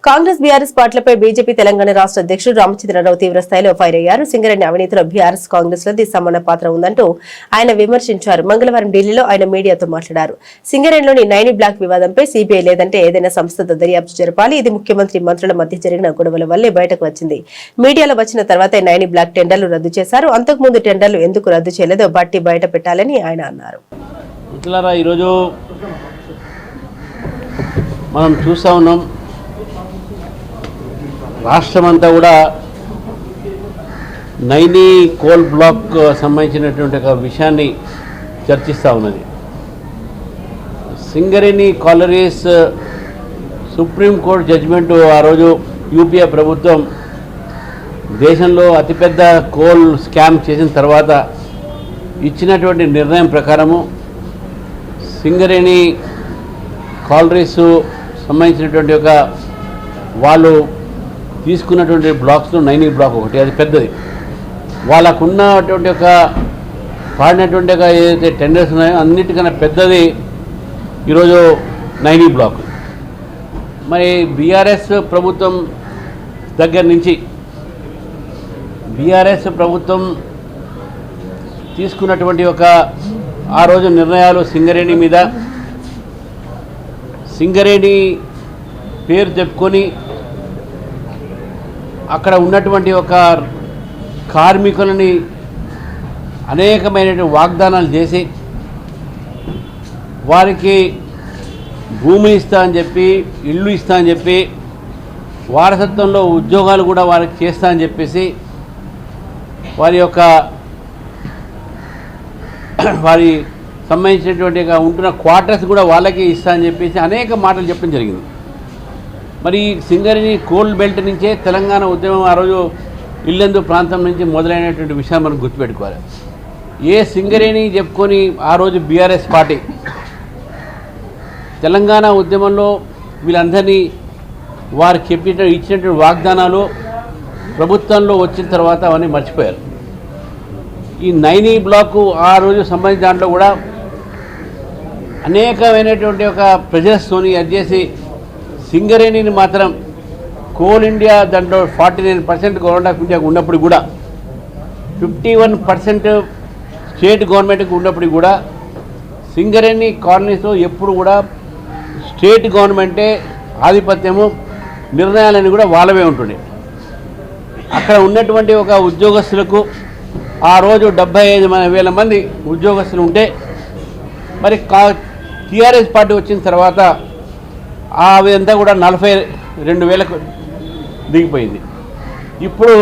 Congress BRS పార్టీలపై BJP Telangana రాష్ట్ర అధ్యక్షుడు రామచంద్రరావు తీవ్రస్థాయిలో ఫైర్ అయ్యారు. సింగరేణి అవినీతిలో బీఆర్ఎస్ కాంగ్రెస్ లది సమాన పాత్ర ఉందంటూ ఆయన విమర్శించారు. మంగళవారం ఢిల్లీలో ఆయన మీడియాతో మాట్లాడారు. సింగరేణిలోని నైని బ్లాక్ వివాదంపై సీబీఐ లేదంటే ఏదైనా సంస్థతో దర్యాప్తు జరపాలి. ఇది ముఖ్యమంత్రి మంత్రుల మధ్య జరిగిన గొడవల వల్లే బయటకు వచ్చింది. మీడియాలో వచ్చిన తర్వాతే నైని బ్లాక్ టెండర్లు రద్దు చేశారు. అంతకుముందు టెండర్లు ఎందుకు రద్దు చేయలేదో బట్టి బయట పెట్టాలని ఆయన అన్నారు. మనం చూస్తూ ఉన్నాం, రాష్ట్రమంతా కూడా నైని కోల్ బ్లాక్ సంబంధించినటువంటి ఒక విషయాన్ని చర్చిస్తూ ఉన్నది. సింగరేణి కాలరీస్ సుప్రీంకోర్టు జడ్జిమెంటు ఆ రోజు యూపీఏ ప్రభుత్వం దేశంలో అతిపెద్ద కోల్ స్కామ్ చేసిన తర్వాత ఇచ్చినటువంటి నిర్ణయం ప్రకారము సింగరేణి కాలరీస్ సంబంధించినటువంటి ఒక వాళ్ళు తీసుకున్నటువంటి బ్లాక్స్లో నైని బ్లాక్ ఒకటి, అది పెద్దది. వాళ్ళకున్నటువంటి ఒక పాడినటువంటి ఒక ఏదైతే టెండర్స్ ఉన్నాయో అన్నిటికన్నా పెద్దది ఈరోజు నైని బ్లాక్. మరి బీఆర్ఎస్ ప్రభుత్వం దగ్గర నుంచి బీఆర్ఎస్ ప్రభుత్వం తీసుకున్నటువంటి ఒక ఆ రోజు నిర్ణయాలు సింగరేణి మీద, సింగరేణి పేరు చెప్పుకొని అక్కడ ఉన్నటువంటి ఒక కార్మికులని అనేకమైనటువంటి వాగ్దానాలు చేసి వారికి భూమి ఇస్తా అని చెప్పి, ఇల్లు ఇస్తా అని చెప్పి, వారసత్వంలో ఉద్యోగాలు కూడా వారికి చేస్తా అని చెప్పేసి వారి సంబంధించినటువంటి ఉంటున్న క్వార్టర్స్ కూడా వాళ్ళకి ఇస్తా అని చెప్పేసి అనేక మాటలు చెప్పడం జరిగింది. మరి సింగరేణి కోల్ బెల్ట్ నుంచే తెలంగాణ ఉద్యమం ఆ రోజు ఇల్లెందు ప్రాంతం నుంచి మొదలైనటువంటి విషయాన్ని మనం గుర్తుపెట్టుకోవాలి. ఏ సింగరేణి చెప్పుకొని ఆ రోజు బీఆర్ఎస్ పార్టీ తెలంగాణ ఉద్యమంలో వీళ్ళందరినీ వారికి ఇచ్చినటువంటి వాగ్దానాలు ప్రభుత్వంలో వచ్చిన తర్వాత అవన్నీ మర్చిపోయారు. ఈ నైని బ్లాకు ఆ రోజు సంబంధించిన దాంట్లో కూడా అనేకమైనటువంటి ఒక ప్రెజర్స్తోని అది చేసి సింగరేణిని మాత్రం కోల్ ఇండియా దాంట్లో 49% గవర్నమెంట్ ఆఫ్ ఇండియాకు ఉన్నప్పుడు కూడా 51% స్టేట్ గవర్నమెంట్కి ఉన్నప్పుడు కూడా సింగరేణి కాలనీస్లో ఎప్పుడు కూడా స్టేట్ గవర్నమెంటే ఆధిపత్యము, నిర్ణయాలన్నీ కూడా వాళ్ళవే ఉంటుండే. అక్కడ ఉన్నటువంటి ఒక ఉద్యోగస్తులకు ఆ రోజు 75,000 మంది ఉద్యోగస్తులు ఉంటే మరి టీఆర్ఎస్ పార్టీ వచ్చిన తర్వాత అదంతా కూడా 42,000కు దిగిపోయింది. ఇప్పుడు